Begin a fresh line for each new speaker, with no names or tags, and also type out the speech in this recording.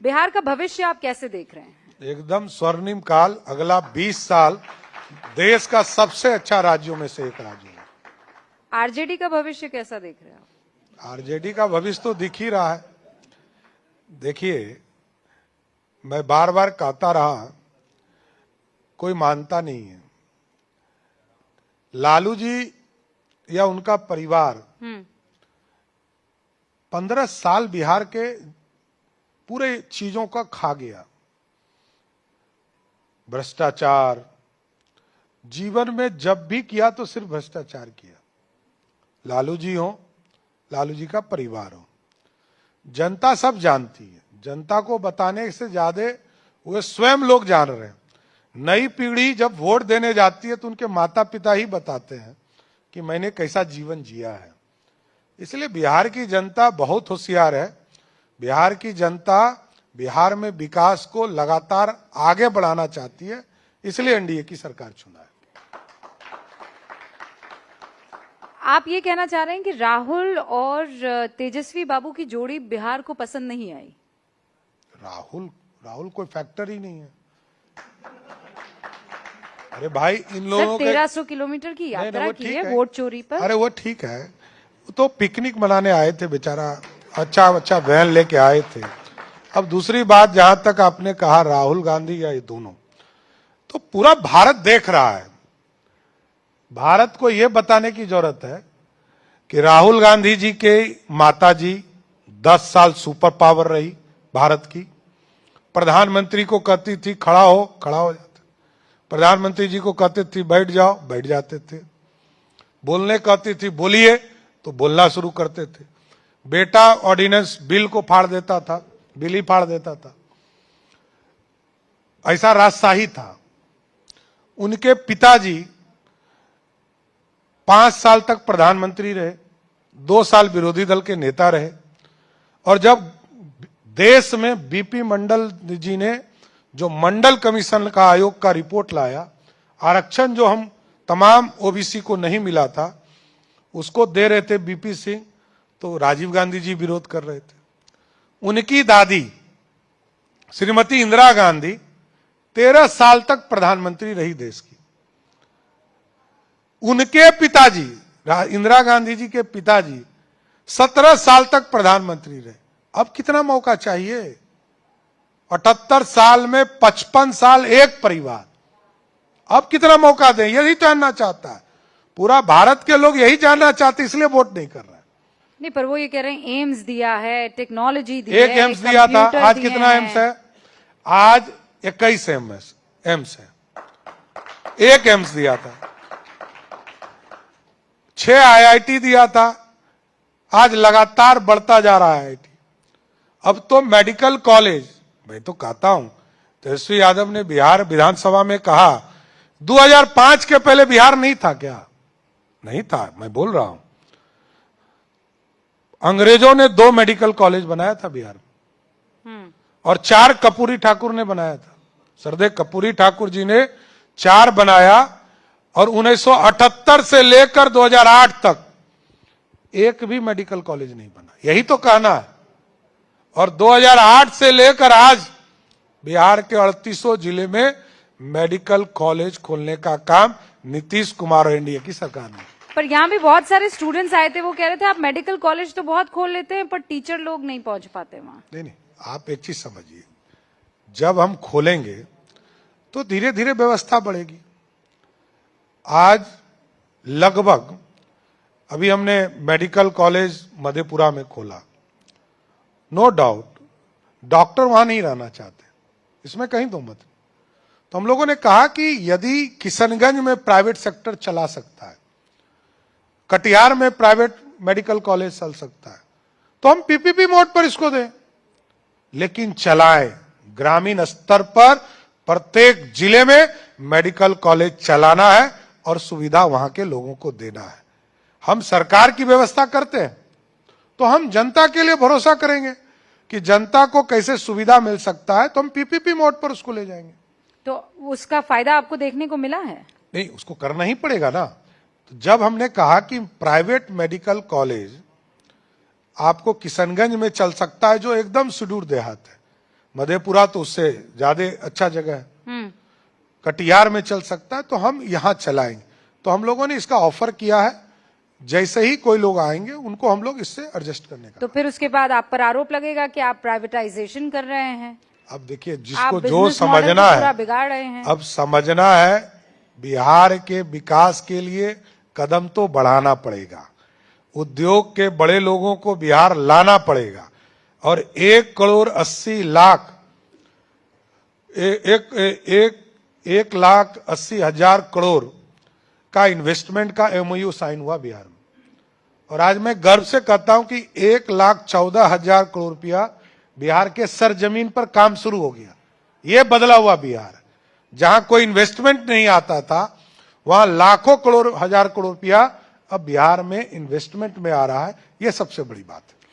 बिहार का भविष्य आप कैसे देख रहे हैं?
एकदम स्वर्णिम काल। अगला 20 साल देश का सबसे अच्छा राज्यों में से एक राज्य है।
आरजेडी का भविष्य कैसा देख रहे हैं आप?
आरजेडी का भविष्य तो दिख ही रहा है। देखिए, मैं बार बार कहता रहा, कोई मानता नहीं है। लालू जी या उनका परिवार 15 साल बिहार के पूरे चीजों का खा गया। भ्रष्टाचार जीवन में जब भी किया तो सिर्फ भ्रष्टाचार किया। लालू जी हो, लालू जी का परिवार हो, जनता सब जानती है। जनता को बताने से ज्यादा वे स्वयं लोग जान रहे हैं। नई पीढ़ी जब वोट देने जाती है तो उनके माता पिता ही बताते हैं कि मैंने कैसा जीवन जिया है। इसलिए बिहार की जनता बहुत होशियार है। बिहार की जनता बिहार में विकास को लगातार आगे बढ़ाना चाहती है, इसलिए एनडीए की सरकार चुना है।
आप ये कहना चाह रहे हैं कि राहुल और तेजस्वी बाबू की जोड़ी बिहार को पसंद नहीं आई?
राहुल कोई फैक्टर ही नहीं है। अरे भाई, इन लोगों
1300 किलोमीटर की यात्रा की है वोट चोरी पर।
अरे वो ठीक है, तो पिकनिक मनाने आए थे बेचारा, अच्छा वैन लेके आए थे। अब दूसरी बात, जहां तक आपने कहा राहुल गांधी या ये दोनों, तो पूरा भारत देख रहा है। भारत को यह बताने की जरूरत है कि राहुल गांधी जी के माता जी 10 साल सुपर पावर रही भारत की। प्रधानमंत्री को कहती थी खड़ा हो जाते। प्रधानमंत्री जी को कहते थे बैठ जाओ, बैठ जाते थे। बोलने कहती थी बोलिए, तो बोलना शुरू करते थे। बेटा ऑर्डिनेंस बिल को फाड़ देता था, बिल ही फाड़ देता था। ऐसा राजशाही था। उनके पिताजी 5 साल तक प्रधानमंत्री रहे, 2 साल विरोधी दल के नेता रहे। और जब देश में बीपी मंडल जी ने जो मंडल कमीशन का आयोग का रिपोर्ट लाया, आरक्षण जो हम तमाम ओबीसी को नहीं मिला था उसको दे रहे थे बीपी सिंह, तो राजीव गांधी जी विरोध कर रहे थे। उनकी दादी श्रीमती इंदिरा गांधी 13 साल तक प्रधानमंत्री रही देश की। उनके पिताजी इंदिरा गांधी जी के पिताजी 17 साल तक प्रधानमंत्री रहे। अब कितना मौका चाहिए? 78 साल में 55 साल एक परिवार। अब कितना मौका दें? यही जानना चाहता है पूरा भारत के लोग, यही जानना चाहते, इसलिए वोट नहीं कर रहे।
नहीं, पर वो ये कह रहे हैं एम्स दिया है, टेक्नोलॉजी दी
एक एम्स दिया था, आज कितना एम्स है? आज 21 एम्स है। एक एम्स दिया था। 6 आईआईटी दिया था, आज लगातार बढ़ता जा रहा है आईआईटी। अब तो मेडिकल कॉलेज, मैं तो कहता हूं, तेजस्वी यादव ने बिहार विधानसभा में कहा 2005 के पहले बिहार नहीं था क्या? नहीं था, मैं बोल रहा हूं। अंग्रेजों ने 2 मेडिकल कॉलेज बनाया था बिहार में, और 4 कर्पूरी ठाकुर ने बनाया था। सरदेव कर्पूरी ठाकुर जी ने 4 बनाया, और 1978 से लेकर 2008 तक एक भी मेडिकल कॉलेज नहीं बना। यही तो कहना है। और 2008 से लेकर आज बिहार के 3800 जिले में मेडिकल कॉलेज खोलने का काम नीतीश कुमार और एनडीए की सरकार ने।
पर यहाँ भी बहुत सारे स्टूडेंट्स आए थे, वो कह रहे थे आप मेडिकल कॉलेज तो बहुत खोल लेते हैं पर टीचर लोग नहीं पहुंच पाते वहां।
नहीं, आप एक चीज समझिए, जब हम खोलेंगे तो धीरे धीरे व्यवस्था बढ़ेगी। आज लगभग, अभी हमने मेडिकल कॉलेज मधेपुरा में खोला, नो डाउट डॉक्टर वहां नहीं रहना चाहते, इसमें कहीं दो मत। तो हम लोगों ने कहा कि यदि किशनगंज में प्राइवेट सेक्टर चला सकता है, कटिहार में प्राइवेट मेडिकल कॉलेज चल सकता है, तो हम पीपीपी मोड पर इसको दें, लेकिन चलाएं। ग्रामीण स्तर पर प्रत्येक जिले में मेडिकल कॉलेज चलाना है और सुविधा वहां के लोगों को देना है। हम सरकार की व्यवस्था करते हैं तो हम जनता के लिए भरोसा करेंगे कि जनता को कैसे सुविधा मिल सकता है, तो हम पीपीपी मोड पर उसको ले जाएंगे।
तो उसका फायदा आपको देखने को मिला है?
नहीं, उसको करना ही पड़ेगा ना। तो जब हमने कहा कि प्राइवेट मेडिकल कॉलेज आपको किशनगंज में चल सकता है, जो एकदम सुदूर देहात है, मधेपुरा तो उससे ज्यादा अच्छा जगह है, कटिहार में चल सकता है, तो हम यहां चलाएंगे। तो हम लोगों ने इसका ऑफर किया है, जैसे ही कोई लोग आएंगे उनको हम लोग इससे एडजस्ट करने का।
तो फिर उसके बाद आप पर आरोप लगेगा कि आप प्राइवेटाइजेशन कर रहे हैं।
अब देखिए,
आप
जिसको जो
बिजनेस मॉडल को
समझना
पूरा
है,
बिगाड़ रहे हैं।
अब समझना है, बिहार के विकास के लिए कदम तो बढ़ाना पड़ेगा, उद्योग के बड़े लोगों को बिहार लाना पड़ेगा, और 1,80,00,000 1,80,000 करोड़ का इन्वेस्टमेंट का एमओयू साइन हुआ बिहार में। और आज मैं गर्व से कहता हूं कि 1,14,000 करोड़ रुपया बिहार के सरजमीन पर काम शुरू हो गया। ये बदला हुआ बिहार, जहां कोई इन्वेस्टमेंट नहीं आता था, वहां लाखों करोड़, हजार करोड़ रुपया अब बिहार में इन्वेस्टमेंट में आ रहा है। ये सबसे बड़ी बात है।